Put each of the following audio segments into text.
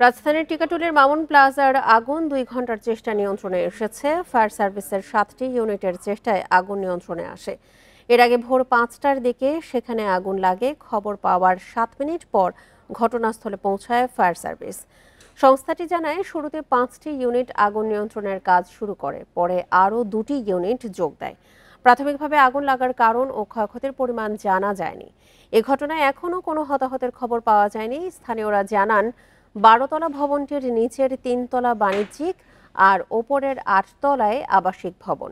রাজধানীর টিকাটুলির মামুন প্লাজার আগুন ২ ঘন্টার চেষ্টা নিয়ন্ত্রণে এসেছে। ফায়ার সার্ভিসের ৭টি ইউনিটের চেষ্টায় আগুন নিয়ন্ত্রণে আসে। এর আগে ভোর ৫টার দিকে সেখানে আগুন লাগে। খবর পাওয়ার ৭ মিনিট পর ঘটনাস্থলে পৌঁছায় ফায়ার সার্ভিস। সংস্থাটি জানায়, শুরুতে ৫টি ইউনিট আগুন নিয়ন্ত্রণের কাজ শুরু করে, পরে আরও ২টি ইউনিট যোগ দেয়। প্রাথমিকভাবে আগুন লাগার কারণ ও ক্ষয়ক্ষতির পরিমাণ জানা যায়নি। এ ঘটনায় এখনও কোনো হতাহতের খবর পাওয়া যায়নি। স্থানীয়রা জানান, ১২তলা ভবনটির নিচের ৩তলা বাণিজ্যিক আর ওপরের ৮ তলায় আবাসিক ভবন।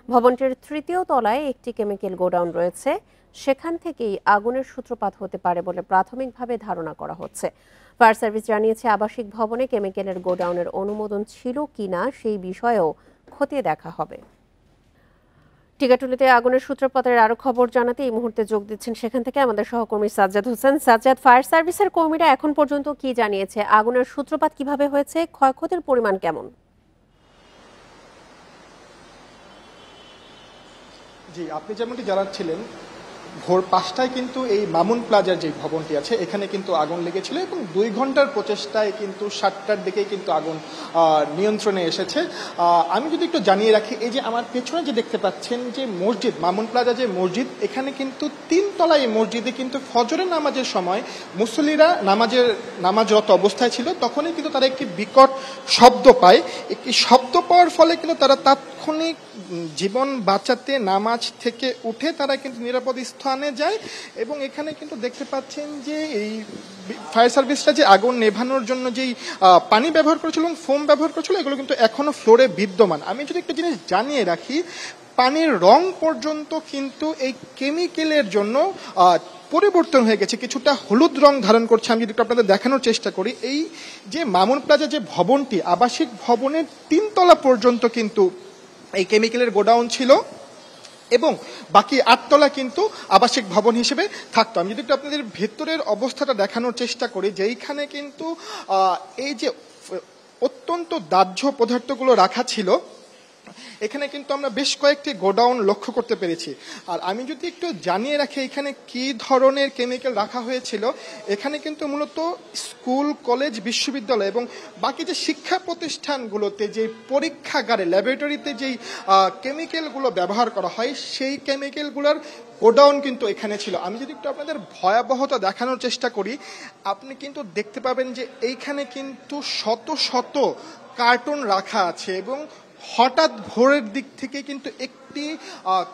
ভবনটির ৩য় তলায় একটি কেমিক্যাল গোডাউন রয়েছে। সেখান থেকেই আগুনের সূত্রপাত হতে পারে বলে প্রাথমিকভাবে ধারণা করা হচ্ছে। ফায়ার সার্ভিস জানিয়েছে, আবাসিক ভবনে কেমিক্যালের গোডাউনের অনুমোদন ছিল কিনা সেই বিষয়েও খতিয়ে দেখা হবে। টিকাটুলিতে আগুনের সূত্রপাতের আরো খবর জানাতে এই মুহূর্তে যোগ দিচ্ছেন সেখান থেকে আমাদের সহকর্মী সাজ্জাদ হোসেন। সাজ্জাদ, ফায়ার সার্ভিসের কর্মীরা এখন পর্যন্ত কি জানিয়েছে? আগুনের সূত্রপাত কিভাবে হয়েছে? ক্ষয়ক্ষতির পরিমাণ কেমন? জি, আপনি যেমনটি জানাচ্ছিলেন, ভোর ৫টায় কিন্তু এই মামুন প্লাজার যে ভবনটি আছে এখানে কিন্তু আগুন লেগেছিল এবং ২ ঘন্টার প্রচেষ্টায় কিন্তু ৭টার দিকেই কিন্তু আগুন নিয়ন্ত্রণে এসেছে। আমি যদি একটু জানিয়ে রাখি, এই যে আমার পেছনে যে দেখতে পাচ্ছেন যে মসজিদ, মামুন প্লাজা যে মসজিদ, এখানে কিন্তু ৩ তলায় এই মসজিদে কিন্তু ফজরের নামাজের সময় মুসল্লিরা নামাজরত অবস্থায় ছিল, তখনই কিন্তু তারা একটি বিকট শব্দ পায়। একটি শব্দ পাওয়ার ফলে কিন্তু তারা তাৎক্ষণিক জীবন বাঁচাতে নামাজ থেকে উঠে তারা কিন্তু নিরাপদ স্থানে যায় এবং এখানে কিন্তু দেখতে পাচ্ছেন যে এই ফায়ার সার্ভিসটা যে আগুন নেভানোর জন্য যেই পানি ব্যবহার করেছিল এবং ফোম ব্যবহার করেছিল, এগুলো কিন্তু এখনো ফ্লোরে বিদ্যমান। আমি যদি একটা জিনিস জানিয়ে রাখি, পানির রং পর্যন্ত কিন্তু এই কেমিক্যালের জন্য পরিবর্তন হয়ে গেছে, কিছুটা হলুদ রং ধারণ করছে। আমি যদি আপনাদের দেখানোর চেষ্টা করি, এই যে মামুন প্লাজা যে ভবনটি, আবাসিক ভবনের ৩ তলা পর্যন্ত কিন্তু এই কেমিক্যালের গোডাউন ছিল এবং বাকি ৮ তলা কিন্তু আবাসিক ভবন হিসেবে থাকতো। আমি যদি একটু আপনাদের ভেতরের অবস্থাটা দেখানোর চেষ্টা করি, যেইখানে কিন্তু এই যে অত্যন্ত দাহ্য পদার্থগুলো রাখা ছিল, এখানে কিন্তু আমরা বেশ কয়েকটি গোডাউন লক্ষ্য করতে পেরেছি। আর আমি যদি একটু জানিয়ে রাখি এখানে কি ধরনের কেমিক্যাল রাখা হয়েছিল, এখানে কিন্তু মূলত স্কুল, কলেজ, বিশ্ববিদ্যালয় এবং বাকি যে শিক্ষা প্রতিষ্ঠানগুলোতে যে পরীক্ষাগারে, ল্যাবরেটরিতে যেই কেমিক্যালগুলো ব্যবহার করা হয়, সেই কেমিক্যালগুলোর গোডাউন কিন্তু এখানে ছিল। আমি যদি একটু আপনাদের ভয়াবহতা দেখানোর চেষ্টা করি, আপনি কিন্তু দেখতে পাবেন যে এইখানে কিন্তু শত শত কার্টুন রাখা আছে এবং হঠাৎ ভোরের দিক থেকে কিন্তু একটি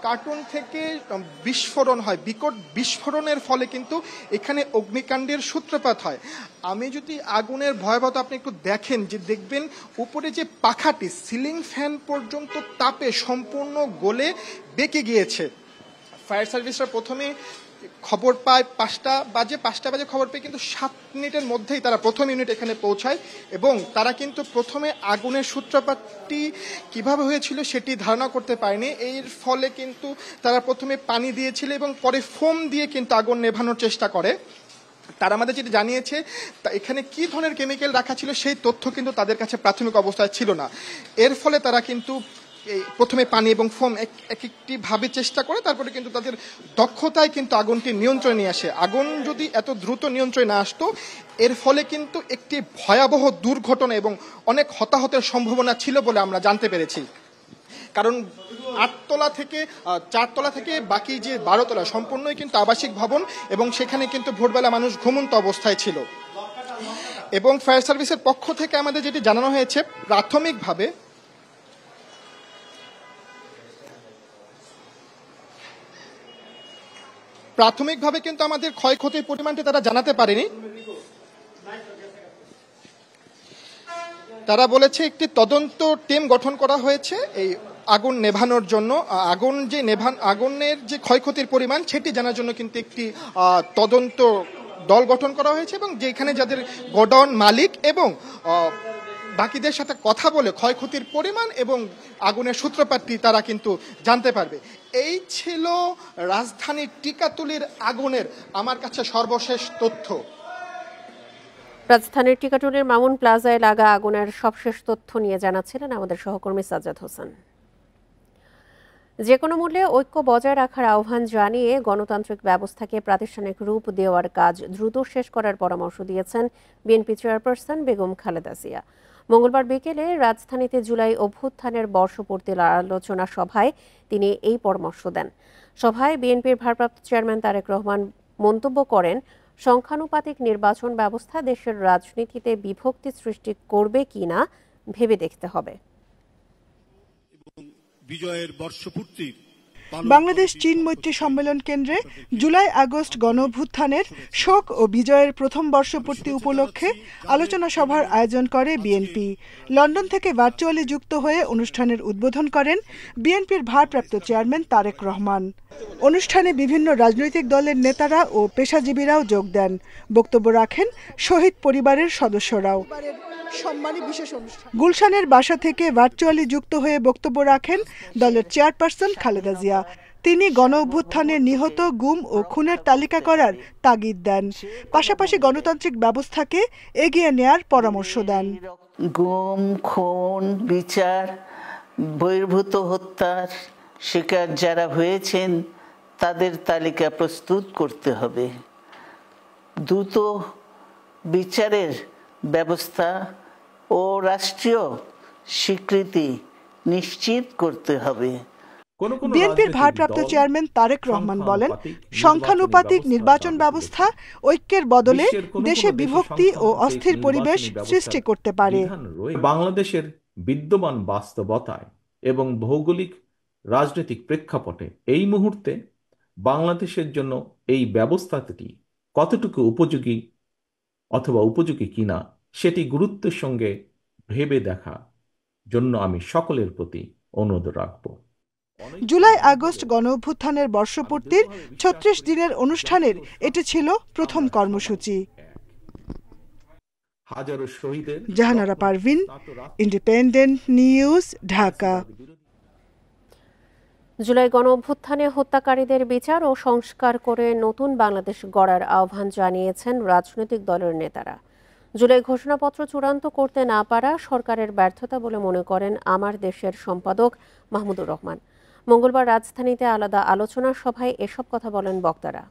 কার্টুন থেকে বিস্ফোরণ হয়। বিকট বিস্ফোরণের ফলে কিন্তু এখানে অগ্নিকাণ্ডের সূত্রপাত হয়। আমি যদি আগুনের ভয়াবহতা আপনি একটু দেখেন, যে দেখবেন উপরে যে পাখাটি, সিলিং ফ্যান পর্যন্ত তাপে সম্পূর্ণ গলে বেঁকে গিয়েছে। ফায়ার সার্ভিসরা প্রথমে খবর পায় ৫টা বাজে খবর পেয়ে কিন্তু ৭ মিনিটের মধ্যেই তারা প্রথম ইউনিট এখানে পৌঁছায় এবং তারা কিন্তু প্রথমে আগুনের সূত্রপাতটি কিভাবে হয়েছিল সেটি ধারণা করতে পারেনি। এর ফলে কিন্তু তারা প্রথমে পানি দিয়েছিল এবং পরে ফোম দিয়ে কিন্তু আগুন নেভানোর চেষ্টা করে। তারা আমাদের যেটা জানিয়েছে, এখানে কি ধরনের কেমিক্যাল রাখা ছিল সেই তথ্য কিন্তু তাদের কাছে প্রাথমিক অবস্থায় ছিল না। এর ফলে তারা কিন্তু প্রথমে পানি এবং ফোম একটি ভাবে চেষ্টা করে, তারপরে কিন্তু তাদের দক্ষতায় কিন্তু আগুনটি নিয়ন্ত্রণে নিয়ে আসে। আগুন যদি এত দ্রুত নিয়ন্ত্রণে না আসতো, এর ফলে কিন্তু একটি ভয়াবহ দুর্ঘটনা এবং অনেক হতাহতের সম্ভাবনা ছিল বলে আমরা জানতে পেরেছি। কারণ ৮ তলা থেকে ৪ তলা থেকে বাকি যে ১২ তলা সম্পূর্ণই কিন্তু আবাসিক ভবন এবং সেখানে কিন্তু ভোরবেলা মানুষ ঘুমন্ত অবস্থায় ছিল। এবং ফায়ার সার্ভিসের পক্ষ থেকে আমাদের যেটি জানানো হয়েছে, প্রাথমিকভাবে কিন্তু আমাদের ক্ষয়ক্ষতির পরিমাণটি তারা জানাতে পারেনি। তারা বলেছে একটি তদন্ত টিম গঠন করা হয়েছে এই আগুন নেভানোর জন্য। আগুনের যে ক্ষয়ক্ষতির পরিমাণ সেটি জানার জন্য কিন্তু একটি তদন্ত দল গঠন করা হয়েছে এবং যেখানে যাদের গোডাউন মালিক এবং বাকিদের সাথে কথা বলে ক্ষয়ক্ষতির পরিমাণ এবং আগুনের সূত্রপাতটি তারা কিন্তু জানতে পারবে। এই ছিল রাজধানীর টিকাতুলির আগুনের আমার কাছে সর্বশেষ তথ্য। রাজধানীর টিকাটুলির মামুন প্লাজায় লাগা আগুনের সবশেষ তথ্য নিয়ে জানাচ্ছিলেন আমাদের সহকর্মী সাজ্জাদ হোসেন। যে কোনো মূল্যে ঐক্য বজায় রাখার আহ্বান জানিয়ে গণতান্ত্রিক ব্যবস্থাকে প্রাতিষ্ঠানিক রূপ দেওয়ার কাজ দ্রুত শেষ করার পরামর্শ দিয়েছেন বিএনপি চেয়ারপারসন বেগম খালেদা জিয়া। মঙ্গলবার বিকেলে রাজধানীতে জুলাই অভ্যুত্থানের বর্ষপূর্তির আলোচনা সভায় তিনি এই পরামর্শ দেন। সভায় বিএনপির ভারপ্রাপ্ত চেয়ারম্যান তারেক রহমান মন্তব্য করেন, সংখ্যানুপাতিক নির্বাচন ব্যবস্থা দেশের রাজনীতিতে বিভক্তি সৃষ্টি করবে কিনা ভেবে দেখতে হবে। বিজয়ের বর্ষপূর্তির বাংলাদেশ চীন মৈত্রী সম্মেলন কেন্দ্রে জুলাই আগস্ট গণঅভ্যুত্থানের শোক ও বিজয়ের প্রথম বর্ষপূর্তি উপলক্ষে আলোচনা সভার আয়োজন করে বিএনপি। লন্ডন থেকে ভার্চুয়ালি যুক্ত হয়ে অনুষ্ঠানের উদ্বোধন করেন বিএনপির ভারপ্রাপ্ত চেয়ারম্যান তারেক রহমান। অনুষ্ঠানে বিভিন্ন রাজনৈতিক দলের নেতারা ও পেশাজীবীরাও যোগ দেন। বক্তব্য রাখেন শহীদ পরিবারের সদস্যরাও। গুলশানের বাসা থেকে ভার্চুয়ালি যুক্ত হয়ে বক্তব্য রাখেন দলের চেয়ারপারসন খালেদা জিয়া। তিনি গণঅভ্যুত্থানে নিহত, গুম ও খুনের তালিকা করার তাগিদ দেন। পাশাপাশি গণতান্ত্রিক ব্যবস্থাকে এগিয়ে নেয়ার পরামর্শ দেন। গুম, খুন, বিচার, বহির্ভূত হত্যার শিকার যারা হয়েছেন তাদের তালিকা প্রস্তুত করতে হবে। দ্রুত বিচারের ব্যবস্থা ও রাষ্ট্রীয় স্বীকৃতি নিশ্চিত করতে হবে। বিএনপির ভারপ্রাপ্ত চেয়ারম্যান তারেক রহমান বলেন, সংখ্যানুপাতিক নির্বাচন ব্যবস্থা ঐক্যের বদলে দেশে বিভক্তি ও অস্থির পরিবেশ সৃষ্টি করতে পারে। বাংলাদেশের বিদ্যমান বাস্তবতায় এবং ভৌগোলিক রাজনৈতিক প্রেক্ষাপটে এই মুহূর্তে বাংলাদেশের জন্য এই ব্যবস্থাটি কতটুকু উপযোগী অথবা উপযোগী কিনা সেটি গুরুত্বের সঙ্গে ভেবে দেখা জন্য আমি সকলের প্রতি অনুরোধ রাখব। জুলাই আগস্ট গণঅভ্যুত্থানের বর্ষপূর্তির ৩৬ দিনের অনুষ্ঠানের এটি ছিল প্রথম কর্মসূচি। হাজারো শহীদের জাহানারা পারভিন, ইন্ডিপেন্ডেন্ট নিউজ, ঢাকা। জুলাই গণঅভ্যুত্থানে হত্যাকারীদের বিচার ও সংস্কার করে নতুন বাংলাদেশ গড়ার আহ্বান জানিয়েছেন রাজনৈতিক দলের নেতারা। জুলাই ঘোষণাপত্র চূড়ান্ত করতে না পারা সরকারের ব্যর্থতা বলে মনে করেন আমার দেশের সম্পাদক মাহমুদুর রহমান। মঙ্গলবার রাজধানীতে আলাদা আলোচনা সভায় এসব কথা বলেন বক্তারা।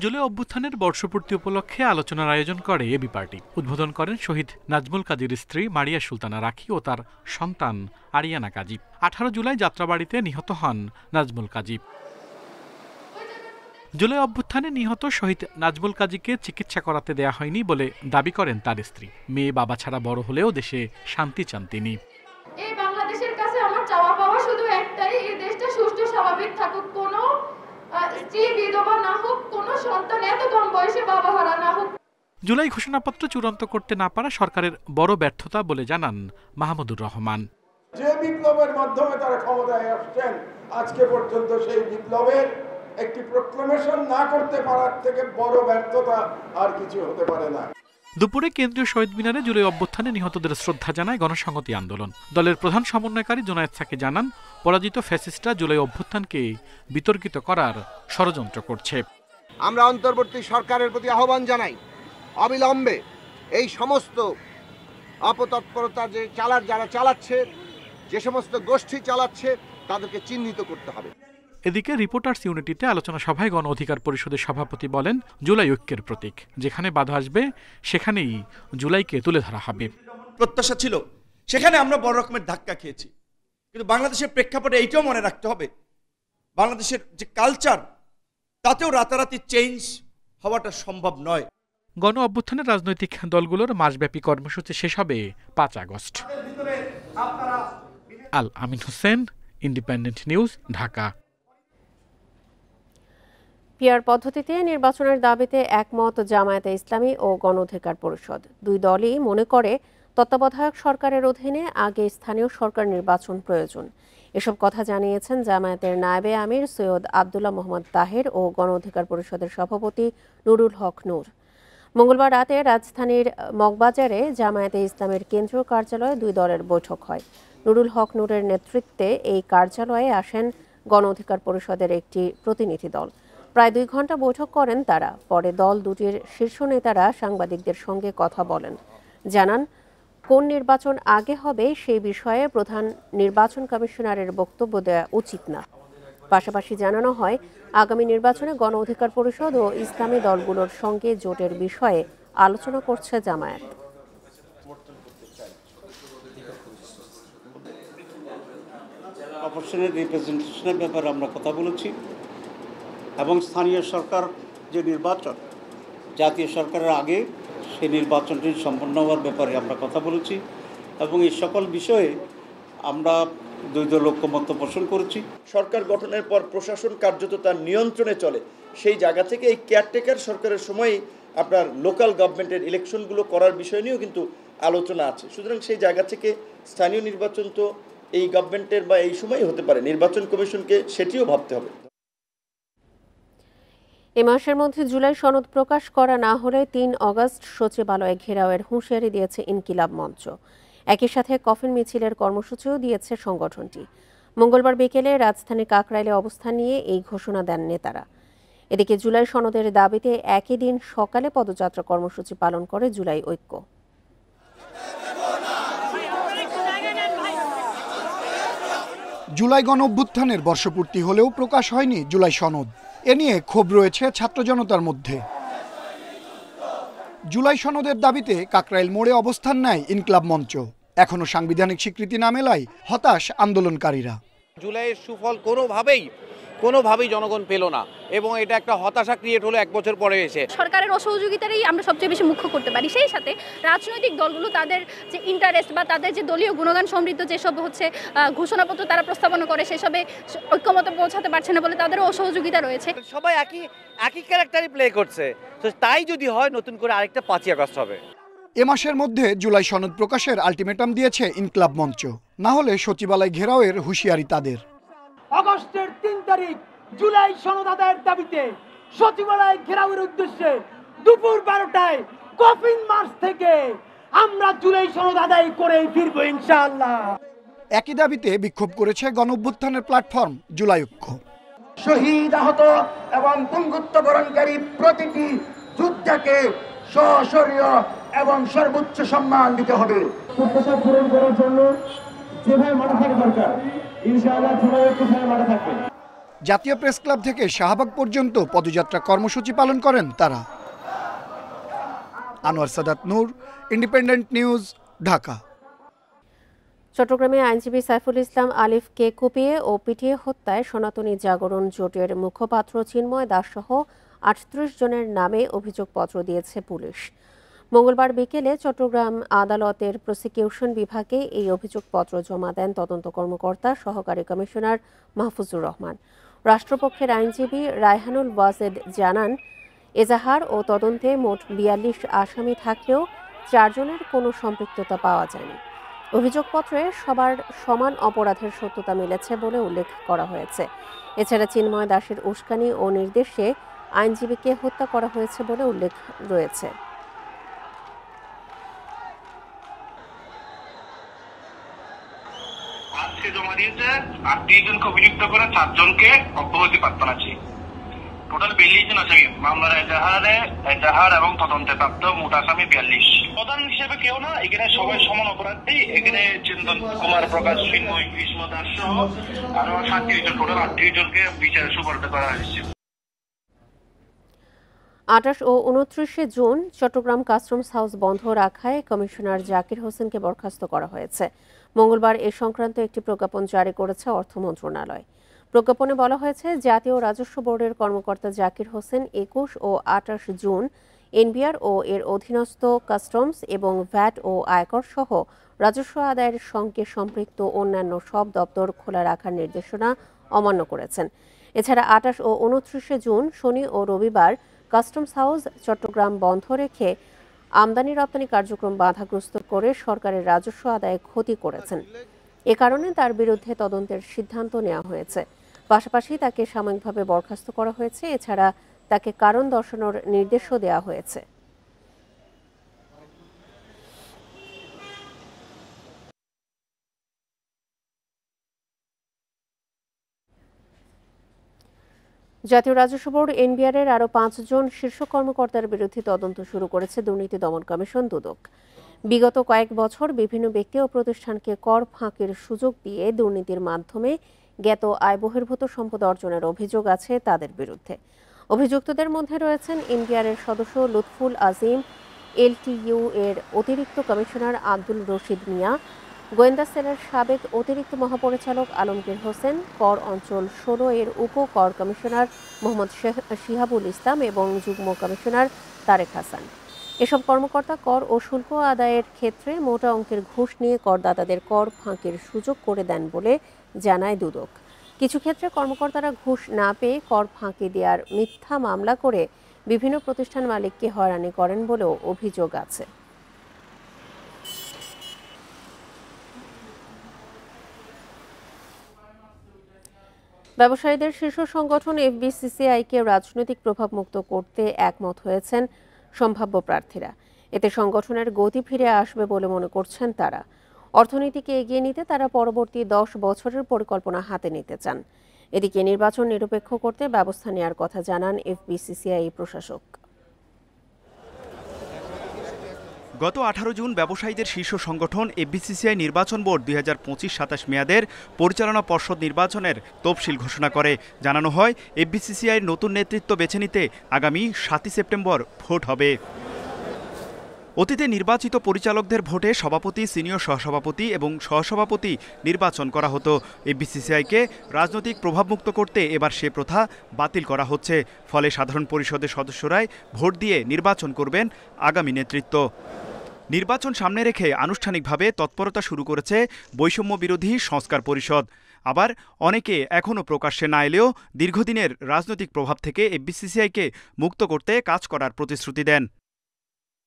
জুলাই অভ্যুত্থানের বর্ষপূর্তি উপলক্ষে আলোচনার আয়োজন করে এবি পার্টি। উদ্বোধন করেন শহীদ নাজমুল কাজীর স্ত্রী মারিয়া সুলতানা রাখি ও তার সন্তান আরিয়ানা কাজী। 18 জুলাই যাত্রাবাড়িতে নিহত হন নাজমুল কাজী। জুলাই অভ্যুত্থানে নিহত শহীদ নাজমুল কাজীকে চিকিৎসা করাতে দেয়া হয়নি বলে দাবি করেন তার স্ত্রী। মেয়ে বাবা ছাড়া বড় হলেও দেশে শান্তি চান তিনি। এই বাংলাদেশের কাছে আমার চাওয়া পাওয়া শুধু একটাই, এই দেশটা সুষ্ঠু স্বাভাবিক থাকুক, কোনো স্ত্রী বিধবা না হোক, কোনো সন্তান এত কম বয়সে বাবা হারা না হোক। জুলাই ঘোষণাপত্র চূড়ান্ত করতে না পারা সরকারের বড় ব্যর্থতা বলে জানান মাহমুদুর রহমান। যে বিপ্লবের মাধ্যমে তারা ক্ষমতায় আসছেন, আজকে পর্যন্ত সেই বিপ্লবের একটি প্রক্লেমেশন না করতে পারার থেকে বড় ব্যর্থতা আর কিছু হতে পারে না। দুপুরে কেন্দ্রীয় শহীদ মিনারে জুলাই অভ্যুত্থানে নিহতদের শ্রদ্ধা জানায় গণসংহতি আন্দোলন। দলের প্রধান সমন্বয়কারী জোনায়েদ সাকি জানান, পরাজিত ফ্যাসিস্টরা জুলাই অভ্যুত্থানকে বিতর্কিত করার ষড়যন্ত্র করছে। আমরা অন্তর্বর্তী সরকারের প্রতি আহ্বান জানাই, অবিলম্বে এই সমস্ত অপতৎপরতা যারা চালাচ্ছে, যে সমস্ত গোষ্ঠী চালাচ্ছে, তাদেরকে চিহ্নিত করতে হবে। এদিকে রিপোর্টার্স ইউনিটিতে আলোচনা সভায় গণ অধিকার পরিষদের সভাপতি বলেন, জুলাই ঐক্যের প্রতীক, যেখানে বাধা আসবে সেখানেই জুলাইকে তুলে ধরা হবে। প্রত্যাশা ছিল, সেখানে আমরা বড় রকমের ধাক্কা খেয়েছি, কিন্তু বাংলাদেশের প্রেক্ষাপটে এইটাও মনে রাখতে হবে, বাংলাদেশের যে কালচার, তাতেও রাতারাতি চেঞ্জ হওয়াটা সম্ভব নয়। গণ অভ্যুত্থানের রাজনৈতিক দলগুলোর মাসব্যাপী কর্মসূচি শেষ হবে 5 August. Al Amin Hossain, independent news, Dhaka. PR পদ্ধতিতে নির্বাচনের দাবিতে একমত জামায়াতে ইসলামী ও গণ অধিকার পরিষদ। দুই দলই মনে করে তত্ত্বাবধায়ক সরকারের অধীনে আগে স্থানীয় সরকার নির্বাচন প্রয়োজন। এসব কথা জানিয়েছেন জামায়াতের নায়েবে আমির সৈয়দ আব্দুল্লাহ মোহাম্মদ তাহের ও গণ অধিকার পরিষদের সভাপতি নুরুল হক নূর। মঙ্গলবার রাতে রাজধানীর মগবাজারে জামায়াতে ইসলামের কেন্দ্রীয় কার্যালয়ে দুই দলের বৈঠক হয়। নুরুল হক নূরের নেতৃত্বে এই কার্যালয়ে আসেন গণ অধিকার পরিষদের একটি প্রতিনিধি দল। প্রায় 2 ঘন্টা বৈঠক করেন তারা। পরে দল দুটির শীর্ষ নেতারা সাংবাদিকদের সঙ্গে কথা বলেন। জানান, কোন নির্বাচন আগে হবে সেই বিষয়ে প্রধান নির্বাচন কমিশনারের বক্তব্য দেওয়া উচিত না। পাশাপাশি জানানো হয়, আগামী নির্বাচনে গণ অধিকার পরিষদ ও ইসলামী দলগুলোর সঙ্গে জোটের বিষয়ে আলোচনা করছে জামায়াত। অপশনের রিপ্রেজেন্টেশনের ব্যাপারে আমরা কথা বলেছি এবং স্থানীয় সরকার যে নির্বাচন জাতীয় সরকারের আগে সেই নির্বাচনটি সম্পন্ন হওয়ার ব্যাপারে আমরা কথা বলেছি এবং এই সকল বিষয়ে আমরা দুই দল ঐক্যমত্য পোষণ করেছি। সরকার গঠনের পর প্রশাসন কার্যত তার নিয়ন্ত্রণে চলে, সেই জায়গা থেকে এই কেয়ারটেকার সরকারের সময় আপনার লোকাল গভর্নমেন্টের ইলেকশনগুলো করার বিষয় নিয়েও কিন্তু আলোচনা আছে। সুতরাং সেই জায়গা থেকে স্থানীয় নির্বাচন তো এই গভর্নমেন্টের বা এই সময়ই হতে পারে, নির্বাচন কমিশনকে সেটিও ভাবতে হবে। এ মাসের মধ্যে জুলাই সনদ প্রকাশ করা না হলে ৩ অগস্ট সচিবালয়ে ঘেরাওয়ের হুঁশিয়ারি দিয়েছে ইনকিলাব মঞ্চ। একই সাথে কফিন মিছিলের কর্মসূচিও দিয়েছে সংগঠনটি। মঙ্গলবার বিকেলে রাজধানীর কাকরাইলে অবস্থান নিয়ে এই ঘোষণা দেন নেতারা। এদিকে জুলাই সনদের দাবিতে একই দিন সকালে পদযাত্রা কর্মসূচি পালন করে জুলাই ঐক্য। জুলাই গণঅভ্যুত্থানের বর্ষপূর্তি হলেও প্রকাশ হয়নি জুলাই সনদ। এ নিয়ে ক্ষোভ রয়েছে ছাত্র জনতার মধ্যে। জুলাই সনদের দাবিতে কাকরাইল মোড়ে অবস্থান নেয় ইনকিলাব মঞ্চ। এখনো সাংবিধানিক স্বীকৃতি না মেলায় হতাশ আন্দোলনকারীরা। জুলাইয়ের সুফল কোনোভাবেই জনগণ পেল না এবং এটা একটা হতাশা ক্রিয়েট হলো 1 বছর পরে এসে। সরকারের অসহযোগিতারই আমরা সবচেয়ে বেশি মুখ্য করতে পারি। সেই সাথে রাজনৈতিক দলগুলো তাদের যে ইন্টারেস্ট বা তাদের যে দলীয় গুণগান সমৃদ্ধ যেসব ঘোষণাপত্র তারা প্রস্তাবনা করে সেসবে ঐক্যমতে পৌঁছাতে পারছে না বলে তাদেরও অসহযোগিতা রয়েছে। সবাই একই ক্যারেক্টারই প্লে করছে, তো তাই যদি হয় নতুন করে আরেকটা 5ই আগস্ট হবে। এ মাসের মধ্যে জুলাই সনদ প্রকাশের আলটিমেটাম দিয়েছে ইনকিলাব মঞ্চ। না হলে সচিবালয় ঘেরাওয়ের হুঁশিয়ারি তাদের। আগস্টের 3 তারিখ জুলাই সনদ আদায়ের দাবিতে সচিবালয় ঘেরাওয়ের উদ্দেশ্যে দুপুর 12টায় কফিন মার্চ থেকে আমরা জুলাই সনদ আদায় করে ফিরবো ইনশাআল্লাহ। একই দাবিতে বিক্ষোভ করেছে গণঅভ্যুত্থানের প্ল্যাটফর্ম জুলাই ঐক্য। শহীদ, আহত এবং পঙ্গুত্ব বরণকারী প্রতিটি যোদ্ধাকে সশরীয় এবং সর্বোচ্চ সম্মান দিতে হবে। প্রত্যাশা পূরণ করার জন্য যেভাবে মাঠে থাকা দরকার ইনশাআল্লাহ জুলাই ঐক্য মাঠে থাকবে। জাতীয় প্রেস ক্লাব থেকে শাহবাগ পর্যন্ত পদযাত্রা কর্মসূচি পালন করেন তারা। আনোয়ার সাদাত নূর, ইন্ডিপেন্ডেন্ট নিউজ, ঢাকা। চট্টগ্রামে আইনজীবী সাইফুল ইসলাম আলিফকে কুপিয়ে ও পিটিয়ে হত্যায় সনাতনী জাগরণ জোটের মুখপাত্র চিন্ময় দাস সহ 38 জনের নামে অভিযোগপত্র দিয়েছে পুলিশ। মঙ্গলবার বিকেলে চট্টগ্রাম আদালতের প্রসিকিউশন বিভাগে এই অভিযোগপত্র জমা দেন তদন্ত কর্মকর্তা সহকারী কমিশনার মাহফুজুর রহমান। রাষ্ট্রপক্ষের আইনজীবী রায়হানুল ওয়াজেদ জানান, এজাহার ও তদন্তে মোট 42 আসামি থাকলেও 4 জনের কোনো সম্পৃক্ততা পাওয়া যায়নি। অভিযোগপত্রে সবার সমান অপরাধের সত্যতা মিলেছে বলে উল্লেখ করা হয়েছে। এছাড়া চিন্ময় দাসের উস্কানি ও নির্দেশে আইনজীবীকে হত্যা করা হয়েছে বলে উল্লেখ রয়েছে। আজকে জমা দিয়েছে 38 জনকে অভিযুক্ত করে 4 জনকে অব্যাহতি প্রার্থনা আছে। টোটাল 42 জন আসামি মামলার এজাহার এবং তদন্তে প্রাপ্ত মোট আসামি 42। প্রধান হিসেবে কেউ না, এখানে সবাই সমান অপরাধী। এখানে চিন্তন কুমার প্রকাশ, চিন্ময় কৃষ্ণ দাস সহ আরো 37 জন, টোটাল 38 জনকে বিচারে সুপর্দ করা হয়েছে। 28 ও 29 জুন চট্টগ্রাম কাস্টমস হাউস বন্ধ রাখায় কমিশনার জাকির হোসেনকে বরখাস্ত করা হয়েছে। মঙ্গলবার এ সংক্রান্ত একটি প্রজ্ঞাপন জারি করেছে অর্থ মন্ত্রণালয়। প্রজ্ঞাপনে বলা হয়েছে, জাতীয় রাজস্ব বোর্ডের কর্মকর্তা জাকির হোসেন 21 ও 28 জুন এনবিআর ও এর অধীনস্থ কাস্টমস এবং ভ্যাট ও আয়কর সহ রাজস্ব আদায়ের সঙ্গে সম্পৃক্ত অন্যান্য সব দপ্তর খোলা রাখার নির্দেশনা অমান্য করেছেন। এছাড়া 28 ও 29 জুন শনি ও রবিবার কাস্টমস হাউস চট্টগ্রাম বন্ধ রেখে আমদানি রপ্তানি কার্যক্রম বাধাগ্রস্ত করে সরকারের রাজস্ব আদায়ে ক্ষতি করেছেন। এ কারণে তার বিরুদ্ধে তদন্তের সিদ্ধান্ত নেওয়া হয়েছে। পাশাপাশি তাকে সাময়িকভাবে বরখাস্ত করা হয়েছে। এছাড়া তাকে কারণ দর্শানোর নির্দেশও দেওয়া হয়েছে। জাতীয় রাজস্ব বোর্ড এনবিআর এর আরও 5 জন শীর্ষ কর্মকর্তার বিরুদ্ধে তদন্ত শুরু করেছে দুর্নীতি দমন কমিশন দুদক। বিগত কয়েক বছর বিভিন্ন ব্যক্তি ও প্রতিষ্ঠানকে কর ফাঁকির সুযোগ দিয়ে দুর্নীতির মাধ্যমে জ্ঞাত আয় বহির্ভূত সম্পদ অর্জনের অভিযোগ আছে তাদের বিরুদ্ধে। অভিযুক্তদের মধ্যে রয়েছেন এনবিআরের সদস্য লুৎফুল আজিম, এলটিইউ এর অতিরিক্ত কমিশনার আব্দুল রশিদ মিয়া, গোয়েন্দা সেলের সাবেক অতিরিক্ত মহাপরিচালক আলমগীর হোসেন, কর অঞ্চল 16 এর উপ কর কমিশনার মোহাম্মদ শিহাবুল ইসলাম এবং যুগ্ম কমিশনার তারেক হাসান। এসব কর্মকর্তা কর ও শুল্ক আদায়ের ক্ষেত্রে মোটা অঙ্কের ঘুষ নিয়ে করদাতাদের কর ফাঁকির সুযোগ করে দেন বলে জানায় দুদক। কিছু ক্ষেত্রে কর্মকর্তারা ঘুষ না পেয়ে কর ফাঁকি দেওয়ার মিথ্যা মামলা করে বিভিন্ন প্রতিষ্ঠান মালিককে হয়রানি করেন বলেও অভিযোগ আছে। ব্যবসায়ীদের শীর্ষ সংগঠন এফবিসিসিআইকে রাজনৈতিক প্রভাবমুক্ত করতে একমত হয়েছেন সম্ভাব্য প্রার্থীরা। এতে সংগঠনের গতি ফিরে আসবে বলে মনে করছেন তারা। অর্থনীতিকে এগিয়ে নিতে তারা পরবর্তী 10 বছরের পরিকল্পনা হাতে নিতে চান। এদিকে নির্বাচন নিরপেক্ষ করতে ব্যবস্থা নেওয়ার কথা জানান এফবিসিসিআই প্রশাসক। গত 18 জুন ব্যবসায়ীদের শীর্ষ সংগঠন এফবিসিসিআই নির্বাচন বোর্ড 2025-27 মেয়াদের পরিচালনা পর্ষদ নির্বাচনের তফসিল ঘোষণা করে। জানানো হয়, এফবিসিসিআইয়ের নতুন নেতৃত্ব বেছে নিতে আগামী 7 সেপ্টেম্বর ভোট হবে। অতীতে নির্বাচিত পরিচালকদের ভোটে সভাপতি, সিনিয়র সহসভাপতি এবং সহসভাপতি নির্বাচন করা হতো। এফবিসিসিআইকে রাজনৈতিক প্রভাবমুক্ত করতে এবার সে প্রথা বাতিল করা হচ্ছে। ফলে সাধারণ পরিষদের সদস্যরাই ভোট দিয়ে নির্বাচন করবেন আগামী নেতৃত্ব। নির্বাচন সামনে রেখে আনুষ্ঠানিকভাবে তৎপরতা শুরু করেছে বৈষম্য বিরোধী সংস্কার পরিষদ। আবার অনেকে এখনও প্রকাশ্যে না এলেও দীর্ঘদিনের রাজনৈতিক প্রভাব থেকে এফবিসিসিআইকে মুক্ত করতে কাজ করার প্রতিশ্রুতি দেন।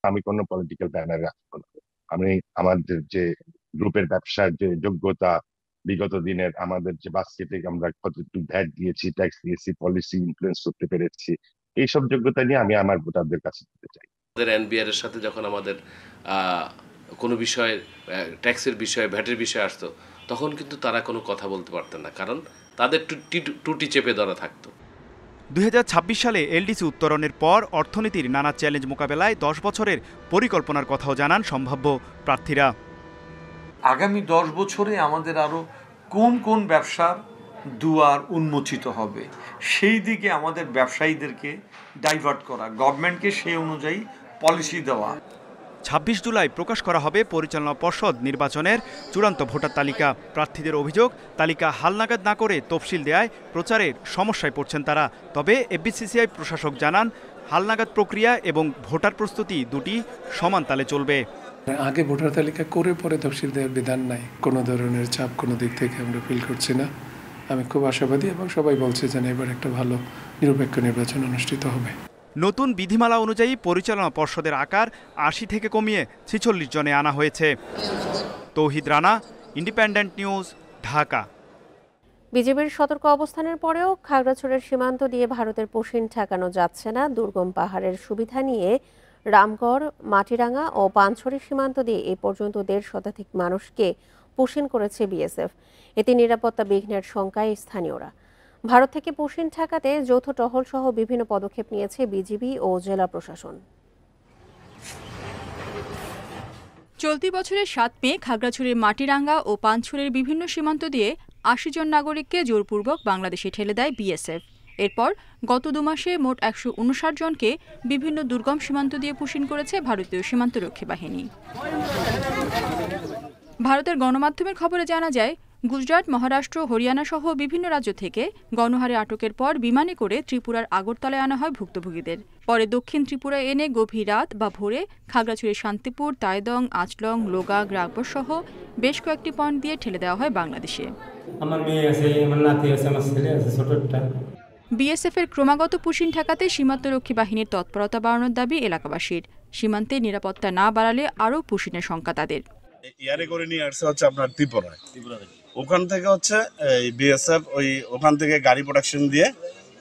আমি কোনো পলিটিক্যাল ব্যানার রাখবো না। আমি আমাদের যে গ্রুপের ব্যবসার যে যোগ্যতা, বিগত দিনের আমাদের যে বাস্কেটে আমরা কতটুকু ভ্যাট দিয়েছি, ট্যাক্স দিয়েছি, পলিসি ইনফ্লুয়েন্স করতে পেরেছি, এইসব যোগ্যতা নিয়ে আমি আমার ভোটারদের কাছে দিতে চাই। আমাদের এনবিআর এর সাথে যখন আমাদের কোনো বিষয়ে, ট্যাক্সের বিষয়ে, ভ্যাটের বিষয়ে আসতো, তখন কিন্তু তারা কোনো কথা বলতে পারতেন না, কারণ তাদের টুটি চেপে ধরা থাকতো। 2026 সালে এলডিসি উত্তরণের পর অর্থনীতির নানা চ্যালেঞ্জ মোকাবেলায় 10 বছরের পরিকল্পনার কথাও জানান সম্ভাব্য প্রার্থীরা। আগামী 10 বছরে আমাদের আরও কোন কোন ব্যবসার দুয়ার উন্মোচিত হবে, সেই দিকে আমাদের ব্যবসায়ীদেরকে ডাইভার্ট করা, গভর্নমেন্টকে সেই অনুযায়ী পলিসি দেওয়া। 26 জুলাই প্রকাশ করা হবে পরিচালনা পর্ষদ নির্বাচনের চূড়ান্ত ভোটার তালিকা। প্রার্থীদের অভিযোগ, তালিকা হালনাগাদ না করে তফসিল দেয়ায় প্রচারের সমস্যায় পড়ছেন তারা। তবে এফবিসিসিআই প্রশাসক জানান, হালনাগাদ প্রক্রিয়া এবং ভোটার প্রস্তুতি দুটি সমান তালে চলবে। আগে ভোটার তালিকা করে পরে তফসিল দেওয়ার বিধান নাই। কোনো ধরনের চাপ কোনো দিক থেকে আমরা ফিল করছি না। আমি খুব আশাবাদী এবং সবাই বলছে যে এবার একটা ভালো নিরপেক্ষ নির্বাচন অনুষ্ঠিত হবে। নতুন বিধিমালা অনুযায়ী পরিচালনা পর্ষদের আকার 80 থেকে কমিয়ে 46 জনে আনা হয়েছে। তৌহিদ রানা, ইন্ডিপেন্ডেন্ট নিউজ, ঢাকা। বিজেপির সতর্ক অবস্থানের পরেও খাগড়াছড়ির সীমান্ত দিয়ে ভারতের পশিন ঠেকানো যাচ্ছে না। দুর্গম পাহাড়ের সুবিধা নিয়ে রামগড়, মাটিরাঙ্গা ও পানছড়ি সীমান্ত দিয়ে এ পর্যন্ত 1.5 শতাধিক মানুষকে পশিন করেছে বিএসএফ। এতে নিরাপত্তা বিঘ্নের শঙ্কায় স্থানীয়রা। ভারত থেকে পশিন ঠেকাতে যৌথ টহল সহ বিভিন্ন পদক্ষেপ নিয়েছে বিজিবি ও জেলা প্রশাসন। চলতি বছরের 7 মে খাগড়াছড়ির মাটিরাঙ্গা ও পানছড়ির বিভিন্ন সীমান্ত দিয়ে 80 জন নাগরিককে জোরপূর্বক বাংলাদেশে ঠেলে দেয় বিএসএফ। এরপর গত 2 মাসে মোট 159 জনকে বিভিন্ন দুর্গম সীমান্ত দিয়ে পুশিন করেছে ভারতীয় সীমান্তরক্ষী বাহিনী। ভারতের গণমাধ্যমের খবরে জানা যায়, গুজরাট, মহারাষ্ট্র, হরিয়ানা সহ বিভিন্ন রাজ্য থেকে গণহারে আটকের পর বিমানে করে ত্রিপুরার আগরতলায় আনা হয় ভুক্তভোগীদের। পরে দক্ষিণ ত্রিপুরায় এনে গভীর রাত বা ভোরে খাগড়াছড়ির শান্তিপুর, তাইদং, আচলং, লোগা, গ্রাগবর সহ বেশ কয়েকটি পয়েন্ট দিয়ে ঠেলে দেওয়া হয় বাংলাদেশে। আমার মেয়ে আছে, আমার নাতি আছে, আমার ছেলে আছে ছোটটা। বিএসএফ এর ক্রমাগত পুশিন ঠেকাতে সীমান্তরক্ষী বাহিনীর তৎপরতা বাড়ানোর দাবি এলাকাবাসীর। সীমান্তে নিরাপত্তা না বাড়ালে আরও পুশিনের শঙ্কা তাদের। ইয়ারে করে নিয়ে আসছে হচ্ছে আপনার ত্রিপুরায়, ওখান থেকে হচ্ছে বিএসএফ ওখান থেকে গাড়ি প্রোডাকশন দিয়ে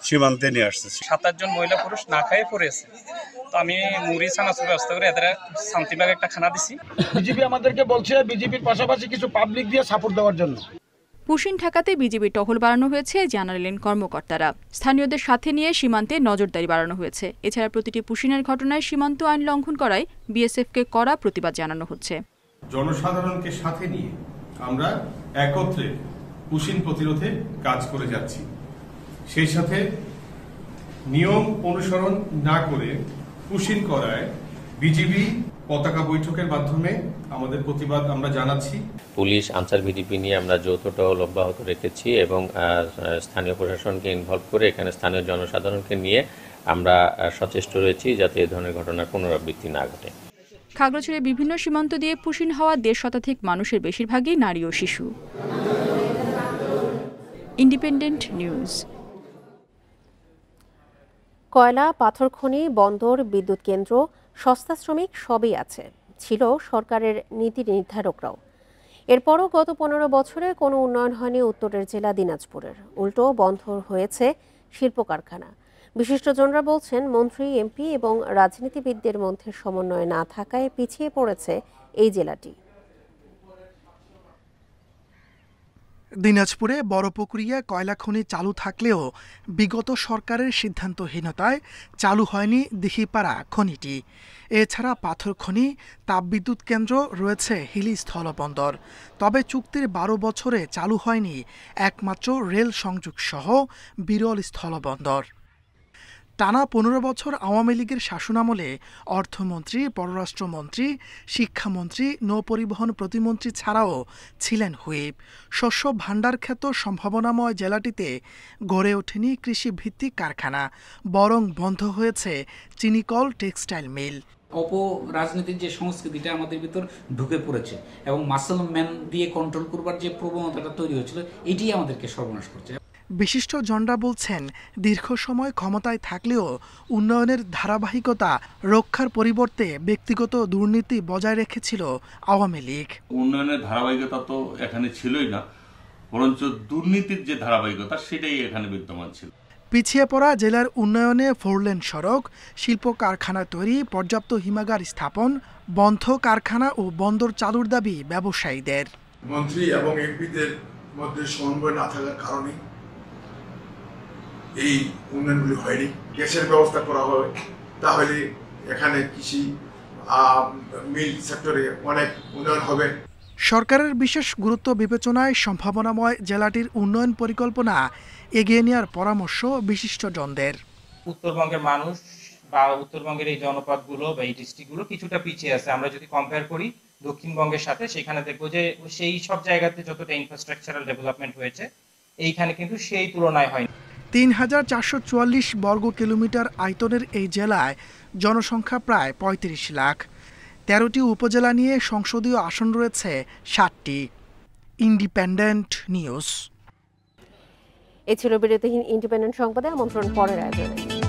সীমান্তে নিয়ে আসছে। 7-8 জন মহিলা পুরুষ না খাইয়ে পড়েছে, তো আমি মুড়ি চানাচুর ব্যবস্থা করে এদের শান্তিবাগ একটা খানা দিছি। বিজেপি আমাদেরকে বলছে বিজেপির পাশাপাশি কিছু পাবলিক দিয়ে সাপোর্ট দেওয়ার জন্য। পুশিন ঠেকাতে বিজিবি টহল বাড়ানো হয়েছে জানালেন কর্মকর্তারা। স্থানীয়দের সাথে নিয়ে সীমান্তে নজরদারি বাড়ানো হয়েছে। এছাড়া প্রতিটি পুশিনের ঘটনায় সীমান্ত আইন লঙ্ঘন করায় বিএসএফকে কড়া প্রতিবাদ জানানো হচ্ছে। জনসাধারণকে সাথে নিয়ে আমরা একত্রে পুশিন প্রতিরোধে কাজ করে যাচ্ছি। সেই সাথে নিয়ম অনুসরণ না করে পুশিন করায় বিজিবি পতাকা বৈঠকের মাধ্যমে আমাদের প্রতিবাদ আমরা জানাচ্ছি। পুলিশ আনসার ভিডিপি নিয়ে আমরা যৌথ টহল অব্যাহত রেখেছি এবং স্থানীয় প্রশাসনকে ইনভলভ করে এখানে স্থানীয় জনসাধারণকে নিয়ে আমরা সচেষ্ট রয়েছি যাতে এ ধরনের ঘটনার পুনরাবৃত্তি না ঘটে। খাগড়াছড়ির বিভিন্ন সীমান্ত দিয়ে পুশিন হওয়া 1.5 শতাধিক মানুষের বেশিরভাগই নারী ও শিশু। Independent news. কয়লা, পাথর খনি, বন্দর, বিদ্যুৎ কেন্দ্র, সস্তা শ্রমিক সবই আছে, ছিল সরকারের নীতি নির্ধারকরাও। এরপরও গত 15 বছরে কোনো উন্নয়ন হয়নি উত্তরের জেলা দিনাজপুরের। উল্টো বন্ধ হয়েছে শিল্প কারখানা। বিশিষ্টজনরা বলছেন, মন্ত্রী, এমপি এবং রাজনীতিবিদদের মধ্যে সমন্বয় না থাকায় পিছিয়ে পড়েছে এই জেলাটি। দিনাজপুরে বড়পুকুরিয়া কয়লা খনি চালু থাকলেও বিগত সরকারের সিদ্ধান্তহীনতায় চালু হয়নি দিঘিপাড়া খনিটি। এছাড়া পাথর খনি, তাপবিদ্যুৎ কেন্দ্র, রয়েছে হিলি স্থলবন্দর। তবে চুক্তির 12 বছরে চালু হয়নি একমাত্র রেল সংযোগ সহ বিরল স্থলবন্দর। টানা 15 বছর আওয়ামী লীগের শাসনামলে অর্থমন্ত্রী, পররাষ্ট্রমন্ত্রী, শিক্ষামন্ত্রী, নৌপরিবহন প্রতিমন্ত্রী ছাড়াও ছিলেন হুইপ। শস্য ভাণ্ডার খ্যাত সম্ভাবনাময় জেলাটিতে গড়ে ওঠেনি কৃষিভিত্তিক কারখানা, বরং বন্ধ হয়েছে চিনিকল, টেক্সটাইল মিল। অপরাজনীতির যে সংস্কৃতিটা আমাদের ভিতর ঢুকে পড়েছে এবং মাসল ম্যান দিয়ে কন্ট্রোল করবার যে প্রবণতাটা তৈরি হয়েছিল, এটি আমাদেরকে সর্বনাশ করছে। বিশিষ্টজনরা বলছেন, দীর্ঘ সময় ক্ষমতায় থাকলেও উন্নয়নের ধারাবাহিকতা রক্ষার পরিবর্তে ব্যক্তিগত দুর্নীতি বজায় রেখেছিল আওয়ামী লীগ। উন্নয়নের ধারাবাহিকতা তো এখানে ছিলই না, বরঞ্চ দুর্নীতির যে ধারাবাহিকতা সেটাই এখানে বিদ্যমান ছিল। পিছিয়ে পড়া জেলার উন্নয়নে 4 লেন সড়ক, শিল্প কারখানা তৈরি, পর্যাপ্ত হিমাগার স্থাপন, বন্ধ কারখানা ও বন্দর চালুর দাবি ব্যবসায়ীদের। মন্ত্রী এবং এমপিদের মধ্যে সমন্বয় না থাকার কারণে এই উন্নয়নগুলি হয়নি। গ্যাসের ব্যবস্থা করা হয়, তাহলে এখানে কৃষি মিল সেক্টরে অনেক উন্নয়ন হবে। সরকারের বিশেষ গুরুত্ব বিবেচনায় সম্ভাবনাময় জেলাটির উন্নয়ন পরিকল্পনা এগিয়ে নেওয়ার পরামর্শ বিশিষ্টজনদের। উত্তরবঙ্গের মানুষ বা উত্তরবঙ্গের এই জনপদগুলো বা এই ডিস্ট্রিক্টগুলো কিছুটা পিছিয়ে আছে। আমরা যদি কম্পেয়ার করি দক্ষিণবঙ্গের সাথে, সেখানে দেখবো যে সেই সব জায়গাতে যতটা ইনফ্রাস্ট্রাকচারাল ডেভেলপমেন্ট হয়েছে, এইখানে কিন্তু সেই তুলনায় হয়নি। 3444 বর্গ কিলোমিটার আয়তনের এই জেলায় জনসংখ্যা প্রায় 35 লাখ। 13টি উপজেলা নিয়ে সংসদীয় আসন রয়েছে 7টি। Independent news. এ ছিল বিরতিহীন ইন্ডিপেন্ডেন্ট সংবাদে আমন্ত্রণ পরের আয়োজনে।